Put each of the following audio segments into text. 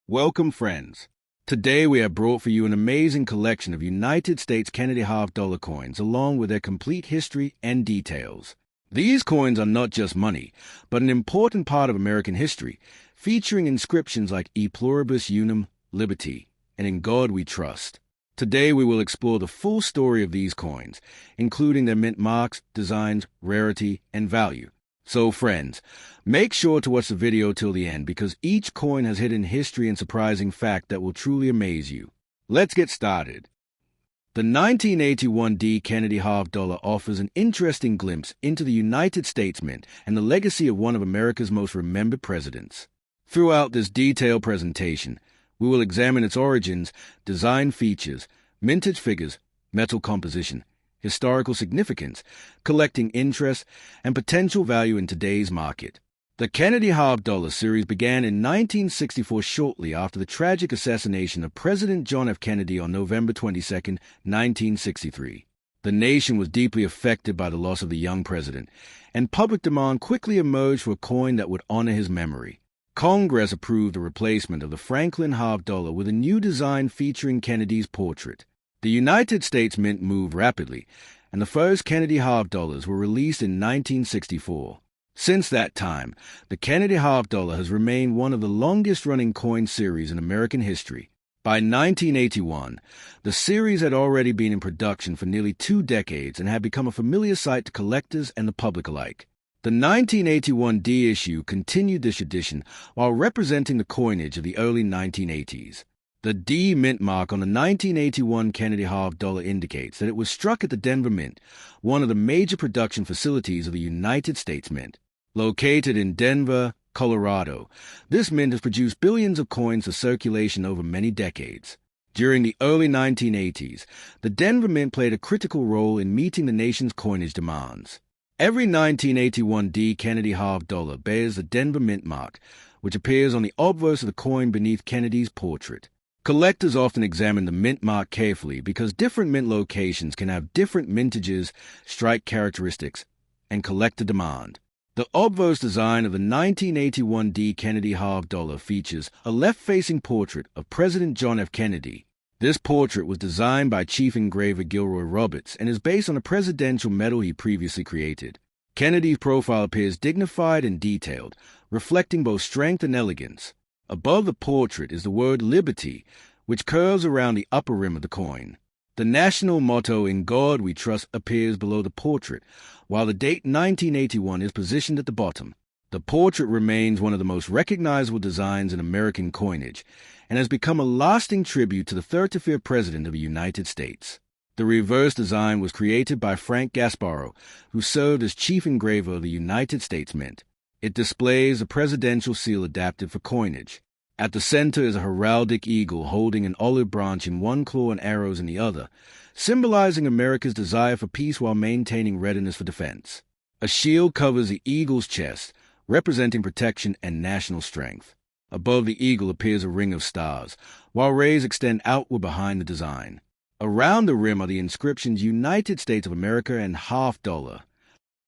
Welcome, friends. Today we have brought for you an amazing collection of United States Kennedy half-dollar coins along with their complete history and details. These coins are not just money, but an important part of American history, featuring inscriptions like E pluribus unum, liberty, and In God We Trust. Today we will explore the full story of these coins, including their mint marks, designs, rarity, and value. So friends, make sure to watch the video till the end because each coin has hidden history and surprising fact that will truly amaze you. Let's get started. The 1981 D Kennedy half-dollar offers an interesting glimpse into the United States Mint and the legacy of one of America's most remembered presidents. Throughout this detailed presentation, we will examine its origins, design features, mintage figures, metal composition, historical significance, collecting interest, and potential value in today's market. The Kennedy half-dollar series began in 1964 shortly after the tragic assassination of President John F. Kennedy on November 22, 1963. The nation was deeply affected by the loss of the young president, and public demand quickly emerged for a coin that would honor his memory. Congress approved a replacement of the Franklin half-dollar with a new design featuring Kennedy's portrait. The United States Mint moved rapidly, and the first Kennedy half-dollars were released in 1964. Since that time, the Kennedy half-dollar has remained one of the longest-running coin series in American history. By 1981, the series had already been in production for nearly 2 decades and had become a familiar sight to collectors and the public alike. The 1981 D issue continued this tradition while representing the coinage of the early 1980s. The D mint mark on the 1981 Kennedy half-dollar indicates that it was struck at the Denver Mint, one of the major production facilities of the United States Mint. Located in Denver, Colorado, this mint has produced billions of coins for circulation over many decades. During the early 1980s, the Denver Mint played a critical role in meeting the nation's coinage demands. Every 1981 D Kennedy half-dollar bears the Denver Mint mark, which appears on the obverse of the coin beneath Kennedy's portrait. Collectors often examine the mint mark carefully because different mint locations can have different mintages, strike characteristics, and collector demand. The obverse design of the 1981 D Kennedy half-dollar features a left-facing portrait of President John F. Kennedy. This portrait was designed by Chief Engraver Gilroy Roberts and is based on a presidential medal he previously created. Kennedy's profile appears dignified and detailed, reflecting both strength and elegance. Above the portrait is the word liberty, which curves around the upper rim of the coin. The national motto, In God We Trust, appears below the portrait, while the date 1981 is positioned at the bottom. The portrait remains one of the most recognizable designs in American coinage, and has become a lasting tribute to the 35th President of the United States. The reverse design was created by Frank Gasparro, who served as Chief Engraver of the United States Mint. It displays a presidential seal adapted for coinage. At the center is a heraldic eagle holding an olive branch in one claw and arrows in the other, symbolizing America's desire for peace while maintaining readiness for defense. A shield covers the eagle's chest, representing protection and national strength. Above the eagle appears a ring of stars, while rays extend outward behind the design. Around the rim are the inscriptions United States of America and half-dollar.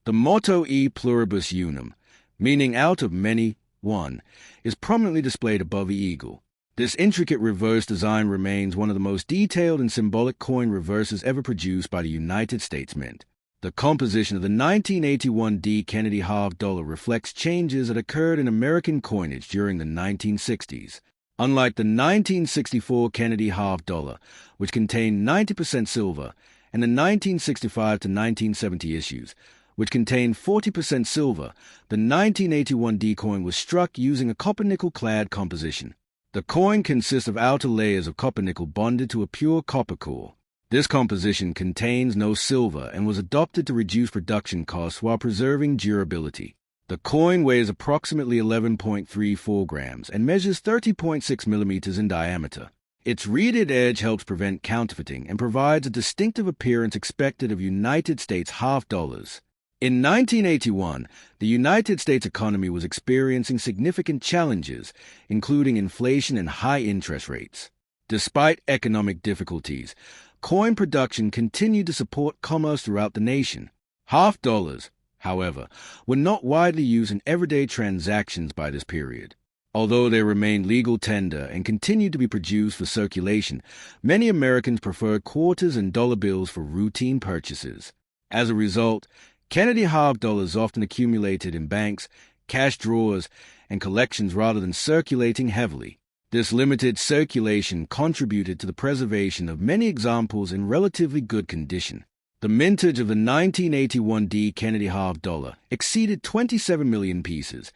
The motto E pluribus unum, meaning out of many, one, is prominently displayed above the eagle. This intricate reverse design remains one of the most detailed and symbolic coin reverses ever produced by the United States Mint. The composition of the 1981 D Kennedy half-dollar reflects changes that occurred in American coinage during the 1960s. Unlike the 1964 Kennedy half-dollar, which contained 90% silver, and the 1965 to 1970 issues, which contained 40% silver, the 1981 D coin was struck using a copper-nickel-clad composition. The coin consists of outer layers of copper-nickel bonded to a pure copper core. This composition contains no silver and was adopted to reduce production costs while preserving durability. The coin weighs approximately 11.34 grams and measures 30.6 millimeters in diameter. Its reeded edge helps prevent counterfeiting and provides a distinctive appearance expected of United States half-dollars. In 1981, the United States economy was experiencing significant challenges, including inflation and high interest rates. Despite economic difficulties, coin production continued to support commerce throughout the nation. Half-dollars, however, were not widely used in everyday transactions by this period. Although they remain legal tender and continue to be produced for circulation, many Americans prefer quarters and dollar bills for routine purchases. As a result, Kennedy half dollars often accumulated in banks, cash drawers, and collections rather than circulating heavily. This limited circulation contributed to the preservation of many examples in relatively good condition. The mintage of the 1981 D Kennedy half dollar exceeded 27 million pieces,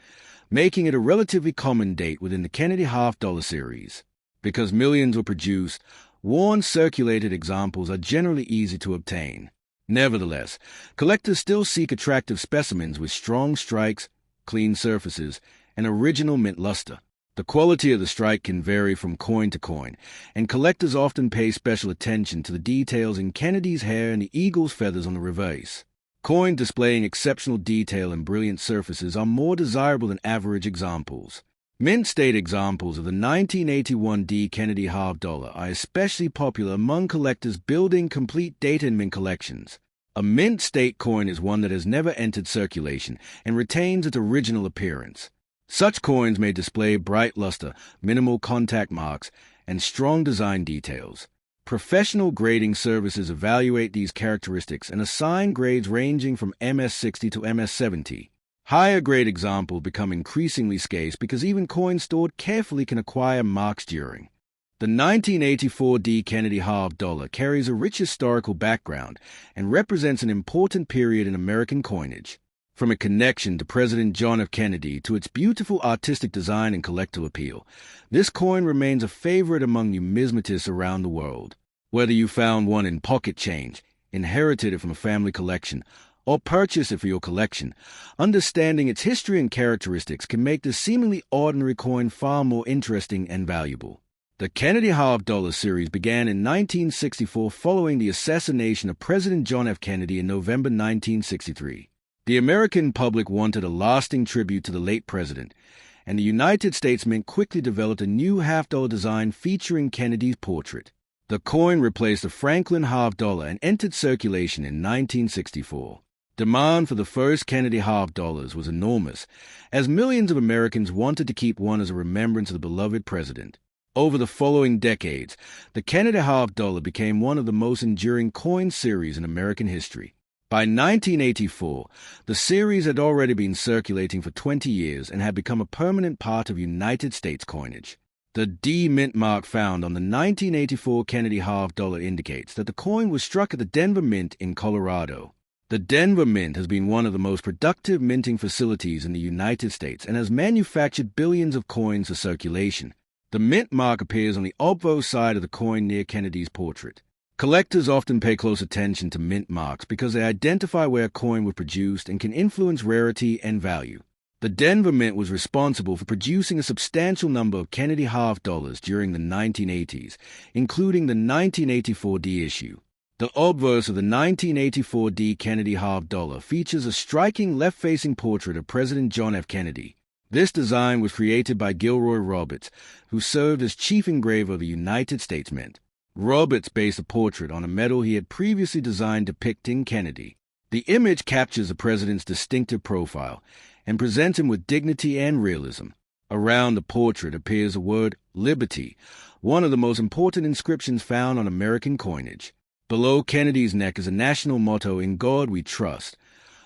making it a relatively common date within the Kennedy half dollar series. Because millions were produced, worn circulated examples are generally easy to obtain. Nevertheless, collectors still seek attractive specimens with strong strikes, clean surfaces, and original mint luster. The quality of the strike can vary from coin to coin, and collectors often pay special attention to the details in Kennedy's hair and the eagle's feathers on the reverse. Coins displaying exceptional detail and brilliant surfaces are more desirable than average examples. Mint state examples of the 1981 D Kennedy half dollar are especially popular among collectors building complete date and mint collections. A mint state coin is one that has never entered circulation and retains its original appearance. Such coins may display bright luster, minimal contact marks, and strong design details. Professional grading services evaluate these characteristics and assign grades ranging from MS60 to MS70. Higher grade examples become increasingly scarce because even coins stored carefully can acquire marks during. The 1984 D Kennedy half dollar carries a rich historical background and represents an important period in American coinage. From a connection to President John F. Kennedy to its beautiful artistic design and collector appeal, this coin remains a favorite among numismatists around the world. Whether you found one in pocket change, inherited it from a family collection, or purchased it for your collection, understanding its history and characteristics can make this seemingly ordinary coin far more interesting and valuable. The Kennedy half dollar series began in 1964 following the assassination of President John F. Kennedy in November 1963. The American public wanted a lasting tribute to the late president, and the United States Mint quickly developed a new half-dollar design featuring Kennedy's portrait. The coin replaced the Franklin half dollar and entered circulation in 1964. Demand for the first Kennedy half dollars was enormous, as millions of Americans wanted to keep one as a remembrance of the beloved president. Over the following decades, the Kennedy half dollar became one of the most enduring coin series in American history. By 1984, the series had already been circulating for 20 years and had become a permanent part of United States coinage. The D mint mark found on the 1984 Kennedy half dollar indicates that the coin was struck at the Denver Mint in Colorado. The Denver Mint has been one of the most productive minting facilities in the United States and has manufactured billions of coins for circulation. The mint mark appears on the obverse side of the coin near Kennedy's portrait. Collectors often pay close attention to mint marks because they identify where a coin was produced and can influence rarity and value. The Denver Mint was responsible for producing a substantial number of Kennedy half dollars during the 1980s, including the 1984 D issue. The obverse of the 1984 D Kennedy half dollar features a striking left-facing portrait of President John F. Kennedy. This design was created by Gilroy Roberts, who served as chief engraver of the United States Mint. Roberts based the portrait on a medal he had previously designed depicting Kennedy. The image captures the president's distinctive profile and presents him with dignity and realism. Around the portrait appears the word Liberty, one of the most important inscriptions found on American coinage. Below Kennedy's neck is a national motto, "In God We Trust,"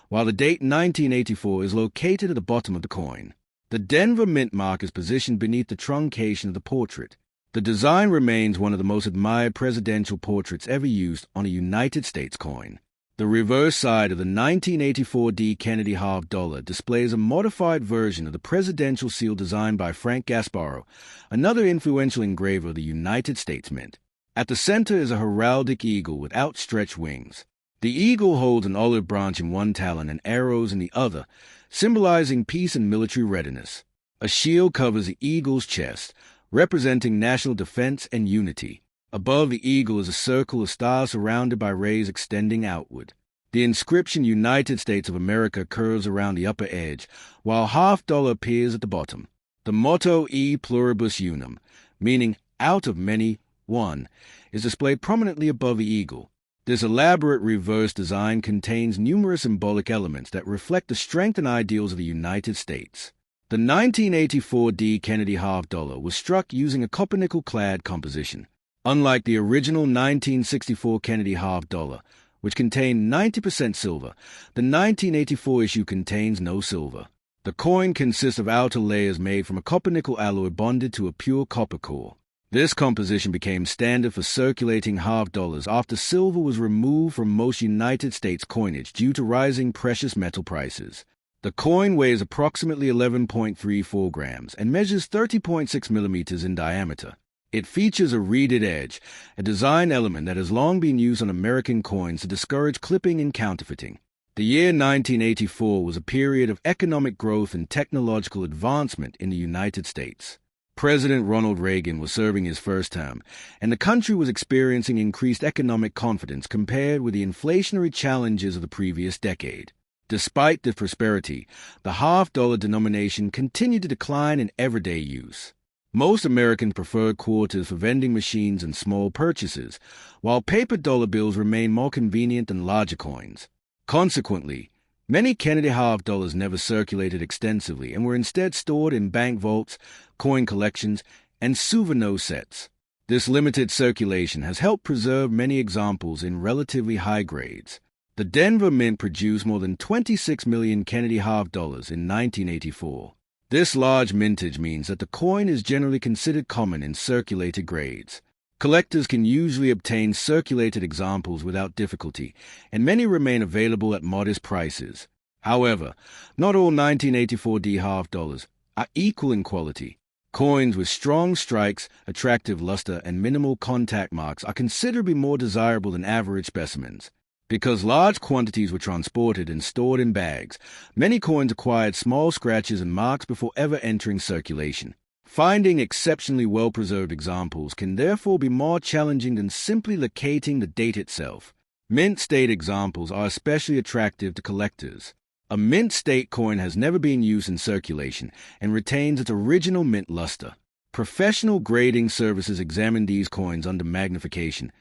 while the date 1984 is located at the bottom of the coin. The Denver Mint mark is positioned beneath the truncation of the portrait. The design remains one of the most admired presidential portraits ever used on a United States coin. The reverse side of the 1984 D Kennedy half dollar displays a modified version of the presidential seal designed by Frank Gasparro, another influential engraver of the United States Mint. At the center is a heraldic eagle with outstretched wings. The eagle holds an olive branch in one talon and arrows in the other, symbolizing peace and military readiness. A shield covers the eagle's chest, representing national defense and unity. Above the eagle is a circle of stars surrounded by rays extending outward. The inscription United States of America curves around the upper edge, while half dollar appears at the bottom. The motto E pluribus unum, meaning out of many, one, is displayed prominently above the eagle. This elaborate reverse design contains numerous symbolic elements that reflect the strength and ideals of the United States. The 1984 D Kennedy half dollar was struck using a copper-nickel-clad composition. Unlike the original 1964 Kennedy half dollar, which contained 90% silver, the 1984 issue contains no silver. The coin consists of outer layers made from a copper-nickel alloy bonded to a pure copper core. This composition became standard for circulating half dollars after silver was removed from most United States coinage due to rising precious metal prices. The coin weighs approximately 11.34 grams and measures 30.6 millimeters in diameter. It features a reeded edge, a design element that has long been used on American coins to discourage clipping and counterfeiting. The year 1984 was a period of economic growth and technological advancement in the United States. President Ronald Reagan was serving his first term, and the country was experiencing increased economic confidence compared with the inflationary challenges of the previous decade. Despite this prosperity, the half-dollar denomination continued to decline in everyday use. Most Americans preferred quarters for vending machines and small purchases, while paper dollar bills remained more convenient than larger coins. Consequently, many Kennedy half dollars never circulated extensively and were instead stored in bank vaults, coin collections, and souvenir sets. This limited circulation has helped preserve many examples in relatively high grades. The Denver Mint produced more than 26 million Kennedy half dollars in 1984. This large mintage means that the coin is generally considered common in circulated grades. Collectors can usually obtain circulated examples without difficulty, and many remain available at modest prices. However, not all 1984 D half dollars are equal in quality. Coins with strong strikes, attractive luster, and minimal contact marks are considerably more desirable than average specimens. Because large quantities were transported and stored in bags, many coins acquired small scratches and marks before ever entering circulation. Finding exceptionally well-preserved examples can therefore be more challenging than simply locating the date itself. Mint state examples are especially attractive to collectors. A mint state coin has never been used in circulation and retains its original mint luster. Professional grading services examine these coins under magnification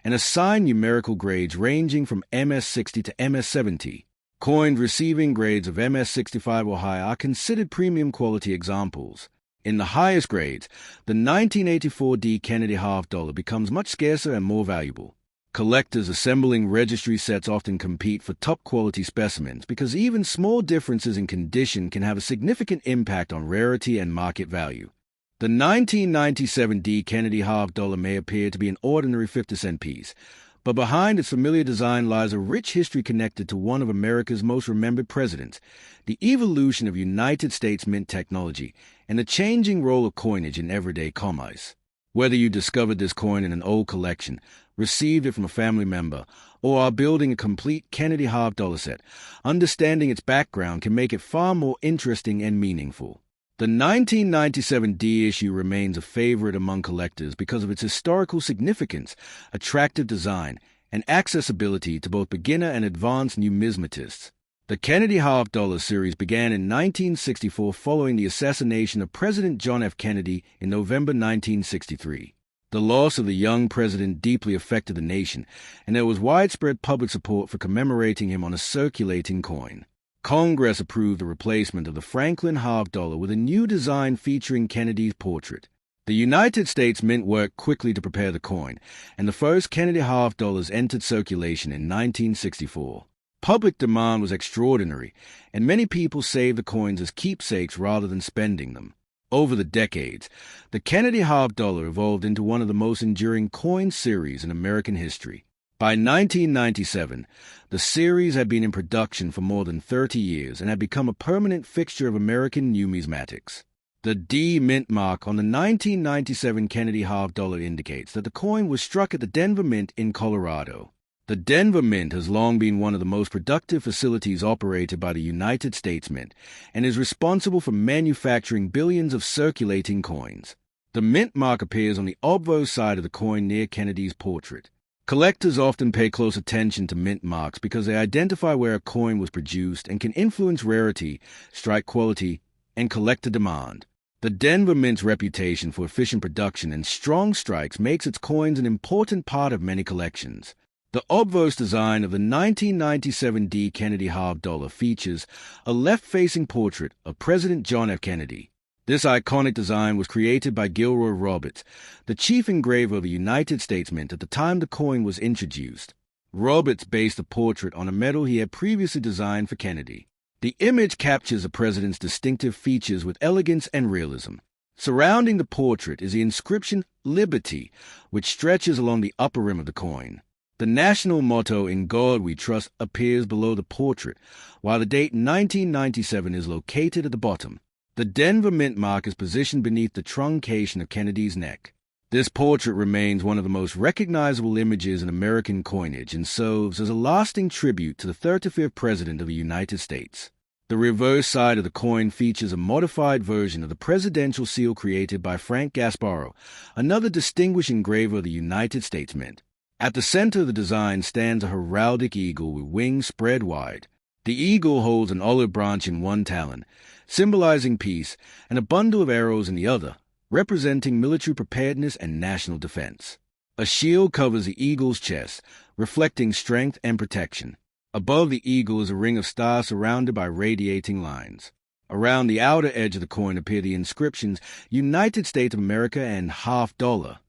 and assign numerical grades ranging from MS-60 to MS-70. Coins receiving grades of MS-65 or higher are considered premium quality examples. In the highest grades, the 1984 D Kennedy half dollar becomes much scarcer and more valuable. Collectors assembling registry sets often compete for top-quality specimens because even small differences in condition can have a significant impact on rarity and market value. The 1997 D Kennedy half dollar may appear to be an ordinary 50-cent piece, but behind its familiar design lies a rich history connected to one of America's most remembered presidents, the evolution of United States mint technology, and the changing role of coinage in everyday commerce. Whether you discovered this coin in an old collection, received it from a family member, or are building a complete Kennedy half dollar set, understanding its background can make it far more interesting and meaningful. The 1997 D issue remains a favorite among collectors because of its historical significance, attractive design, and accessibility to both beginner and advanced numismatists. The Kennedy half dollar series began in 1964 following the assassination of President John F. Kennedy in November 1963. The loss of the young president deeply affected the nation, and there was widespread public support for commemorating him on a circulating coin. Congress approved the replacement of the Franklin half dollar with a new design featuring Kennedy's portrait. The United States Mint worked quickly to prepare the coin, and the first Kennedy half dollars entered circulation in 1964. Public demand was extraordinary, and many people saved the coins as keepsakes rather than spending them. Over the decades, the Kennedy half dollar evolved into one of the most enduring coin series in American history. By 1997, the series had been in production for more than 30 years and had become a permanent fixture of American numismatics. The D Mint mark on the 1997 Kennedy half dollar indicates that the coin was struck at the Denver Mint in Colorado. The Denver Mint has long been one of the most productive facilities operated by the United States Mint and is responsible for manufacturing billions of circulating coins. The mint mark appears on the obverse side of the coin near Kennedy's portrait. Collectors often pay close attention to mint marks because they identify where a coin was produced and can influence rarity, strike quality, and collector demand. The Denver Mint's reputation for efficient production and strong strikes makes its coins an important part of many collections. The obverse design of the 1997 D. Kennedy half dollar features a left-facing portrait of President John F. Kennedy. This iconic design was created by Gilroy Roberts, the chief engraver of the United States Mint at the time the coin was introduced. Roberts based the portrait on a medal he had previously designed for Kennedy. The image captures the president's distinctive features with elegance and realism. Surrounding the portrait is the inscription Liberty, which stretches along the upper rim of the coin. The national motto, "In God We Trust," appears below the portrait, while the date 1997 is located at the bottom. The Denver Mint mark is positioned beneath the truncation of Kennedy's neck. This portrait remains one of the most recognizable images in American coinage and serves as a lasting tribute to the 35th President of the United States. The reverse side of the coin features a modified version of the presidential seal created by Frank Gasparro, another distinguished engraver of the United States Mint. At the center of the design stands a heraldic eagle with wings spread wide. The eagle holds an olive branch in one talon, symbolizing peace, and a bundle of arrows in the other, representing military preparedness and national defense. A shield covers the eagle's chest, reflecting strength and protection. Above the eagle is a ring of stars surrounded by radiating lines. Around the outer edge of the coin appear the inscriptions United States of America and half dollar.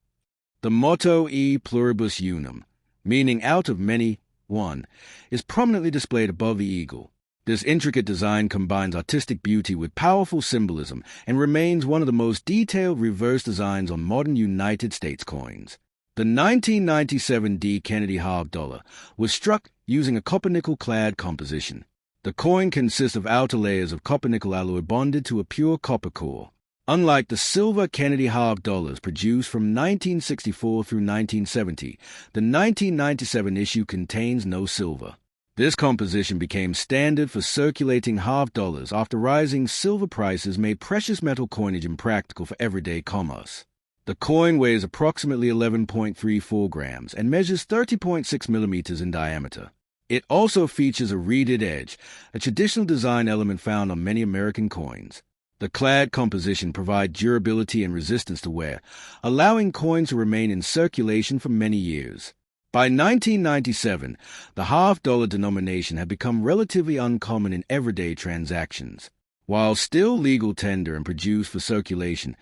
The motto E pluribus unum, meaning out of many, one, is prominently displayed above the eagle. This intricate design combines artistic beauty with powerful symbolism and remains one of the most detailed reverse designs on modern United States coins. The 1997 D. Kennedy half dollar was struck using a copper-nickel clad composition. The coin consists of outer layers of copper-nickel alloy bonded to a pure copper core. Unlike the silver Kennedy half dollars produced from 1964 through 1970, the 1997 issue contains no silver. This composition became standard for circulating half dollars after rising silver prices made precious metal coinage impractical for everyday commerce. The coin weighs approximately 11.34 grams and measures 30.6 millimeters in diameter. It also features a reeded edge, a traditional design element found on many American coins. The clad composition provides durability and resistance to wear, allowing coins to remain in circulation for many years. By 1997, the half-dollar denomination had become relatively uncommon in everyday transactions. While still legal tender and produced for circulation,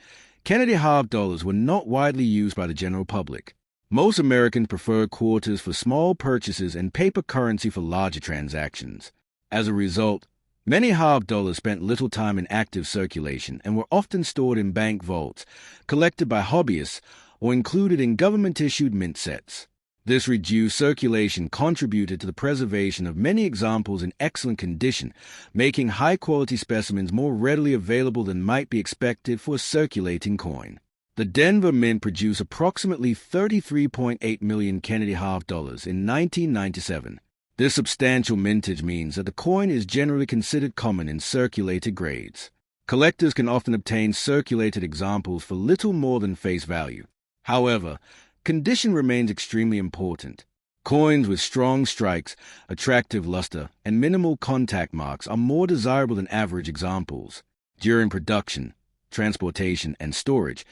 Kennedy half dollars were not widely used by the general public. Most Americans preferred quarters for small purchases and paper currency for larger transactions. As a result, many half dollars spent little time in active circulation and were often stored in bank vaults, collected by hobbyists, or included in government-issued mint sets. This reduced circulation contributed to the preservation of many examples in excellent condition, making high-quality specimens more readily available than might be expected for a circulating coin. The Denver Mint produced approximately 33.8 million Kennedy half dollars in 1997. This substantial mintage means that the coin is generally considered common in circulated grades. Collectors can often obtain circulated examples for little more than face value. However, condition remains extremely important. Coins with strong strikes, attractive luster, and minimal contact marks are more desirable than average examples. During production, transportation, and storage,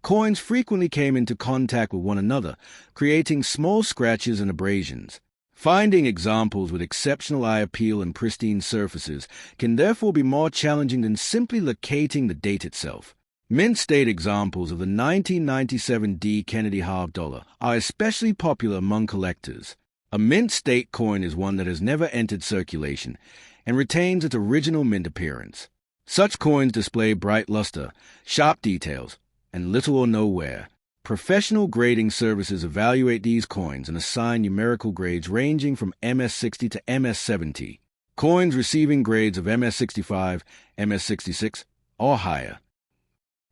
coins frequently came into contact with one another, creating small scratches and abrasions. Finding examples with exceptional eye appeal and pristine surfaces can therefore be more challenging than simply locating the date itself. Mint state examples of the 1997 D. Kennedy half dollar are especially popular among collectors. A mint state coin is one that has never entered circulation and retains its original mint appearance. Such coins display bright luster, sharp details, and little or no wear. Professional grading services evaluate these coins and assign numerical grades ranging from MS60 to MS70. Coins receiving grades of MS65, MS66, or higher.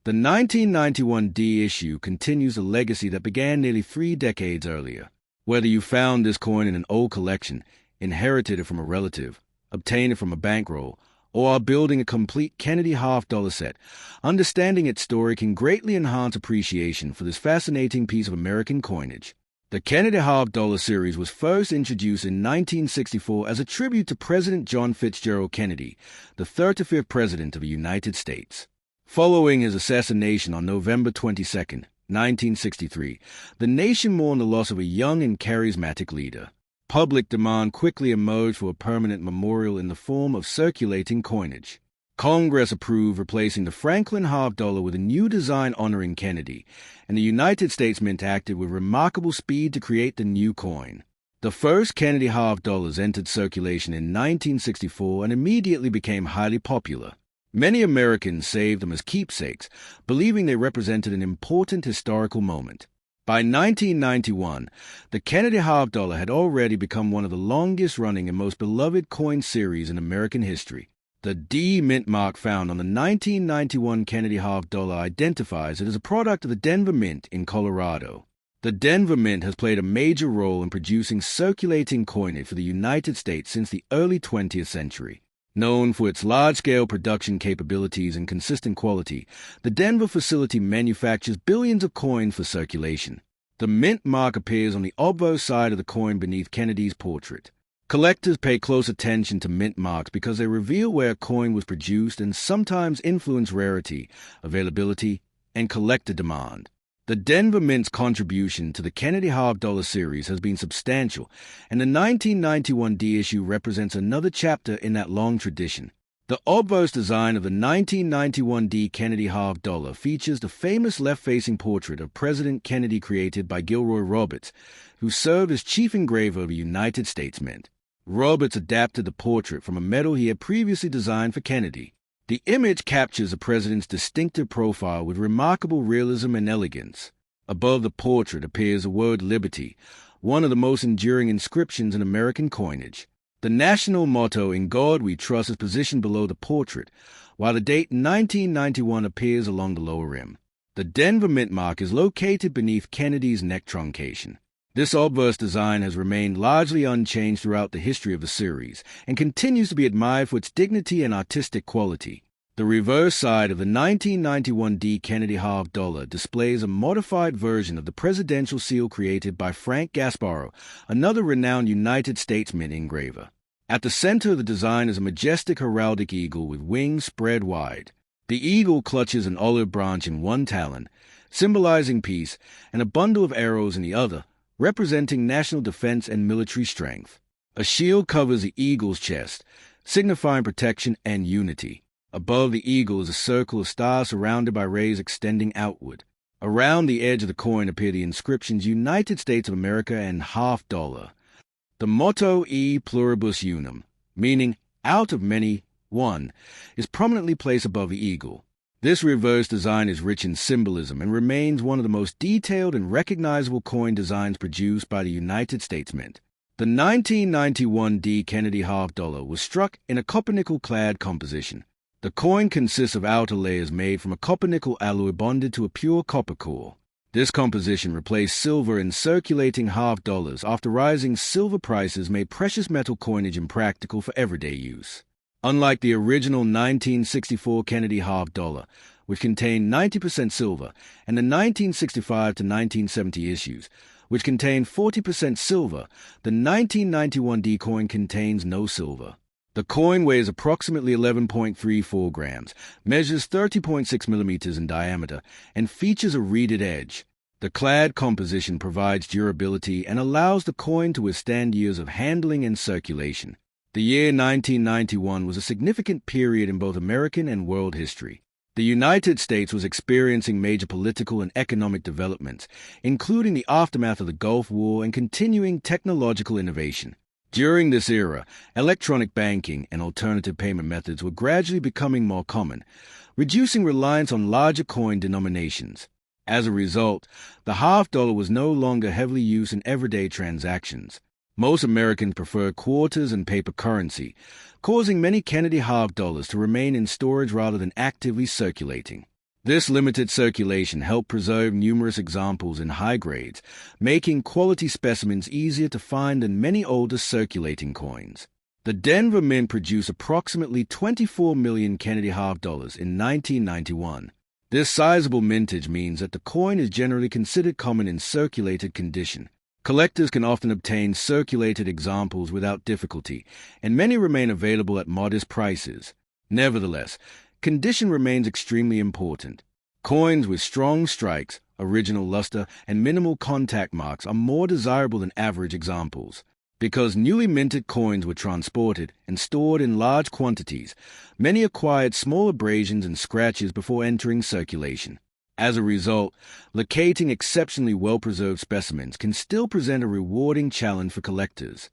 The 1991 D issue continues a legacy that began nearly 3 decades earlier. Whether you found this coin in an old collection, inherited it from a relative, obtained it from a bankroll, or are building a complete Kennedy half-dollar set, understanding its story can greatly enhance appreciation for this fascinating piece of American coinage. The Kennedy half-dollar series was first introduced in 1964 as a tribute to President John Fitzgerald Kennedy, the 35th President of the United States. Following his assassination on November 22, 1963. The nation mourned the loss of a young and charismatic leader. Public demand quickly emerged for a permanent memorial in the form of circulating coinage. Congress approved replacing the Franklin half dollar with a new design honoring Kennedy, and the United States Mint acted with remarkable speed to create the new coin. The first Kennedy half dollars entered circulation in 1964 and immediately became highly popular. Many Americans saved them as keepsakes, believing they represented an important historical moment. By 1991, the Kennedy half dollar had already become one of the longest-running and most beloved coin series in American history. The D mint mark found on the 1991 Kennedy half dollar identifies it as a product of the Denver Mint in Colorado. The Denver Mint has played a major role in producing circulating coinage for the United States since the early 20th century. Known for its large-scale production capabilities and consistent quality, the Denver facility manufactures billions of coins for circulation. The mint mark appears on the obverse side of the coin beneath Kennedy's portrait. Collectors pay close attention to mint marks because they reveal where a coin was produced and sometimes influence rarity, availability, and collector demand. The Denver Mint's contribution to the Kennedy half dollar series has been substantial, and the 1991 D issue represents another chapter in that long tradition. The obverse design of the 1991 D Kennedy half dollar features the famous left-facing portrait of President Kennedy created by Gilroy Roberts, who served as chief engraver of the United States Mint. Roberts adapted the portrait from a medal he had previously designed for Kennedy. The image captures the president's distinctive profile with remarkable realism and elegance. Above the portrait appears the word liberty, one of the most enduring inscriptions in American coinage. The national motto, "In God We Trust," is positioned below the portrait, while the date 1991 appears along the lower rim. The Denver Mint mark is located beneath Kennedy's neck truncation. This obverse design has remained largely unchanged throughout the history of the series and continues to be admired for its dignity and artistic quality. The reverse side of the 1991 D Kennedy half dollar displays a modified version of the presidential seal created by Frank Gasparro, another renowned United States Mint engraver. At the center of the design is a majestic heraldic eagle with wings spread wide. The eagle clutches an olive branch in one talon, symbolizing peace, and a bundle of arrows in the other, representing national defense and military strength. A shield covers the eagle's chest, signifying protection and unity. Above the eagle is a circle of stars surrounded by rays extending outward. Around the edge of the coin appear the inscriptions United States of America and half dollar. The motto E pluribus unum, meaning out of many, one, is prominently placed above the eagle. This reverse design is rich in symbolism and remains one of the most detailed and recognizable coin designs produced by the United States Mint. The 1991 D Kennedy half dollar was struck in a copper-nickel-clad composition. The coin consists of outer layers made from a copper-nickel alloy bonded to a pure copper core. This composition replaced silver in circulating half dollars after rising silver prices made precious metal coinage impractical for everyday use. Unlike the original 1964 Kennedy half dollar, which contained 90% silver, and the 1965 to 1970 issues, which contained 40% silver, the 1991 D coin contains no silver. The coin weighs approximately 11.34 grams, measures 30.6 millimeters in diameter, and features a reeded edge. The clad composition provides durability and allows the coin to withstand years of handling and circulation. The year 1991 was a significant period in both American and world history. The United States was experiencing major political and economic developments, including the aftermath of the Gulf War and continuing technological innovation. During this era, electronic banking and alternative payment methods were gradually becoming more common, reducing reliance on larger coin denominations. As a result, the half dollar was no longer heavily used in everyday transactions. Most Americans prefer quarters and paper currency, causing many Kennedy half dollars to remain in storage rather than actively circulating. This limited circulation helped preserve numerous examples in high grades, making quality specimens easier to find than many older circulating coins. The Denver Mint produced approximately 24 million Kennedy half dollars in 1991. This sizable mintage means that the coin is generally considered common in circulated condition. Collectors can often obtain circulated examples without difficulty, and many remain available at modest prices. Nevertheless, condition remains extremely important. Coins with strong strikes, original luster, and minimal contact marks are more desirable than average examples. Because newly minted coins were transported and stored in large quantities, many acquired small abrasions and scratches before entering circulation. As a result, locating exceptionally well-preserved specimens can still present a rewarding challenge for collectors.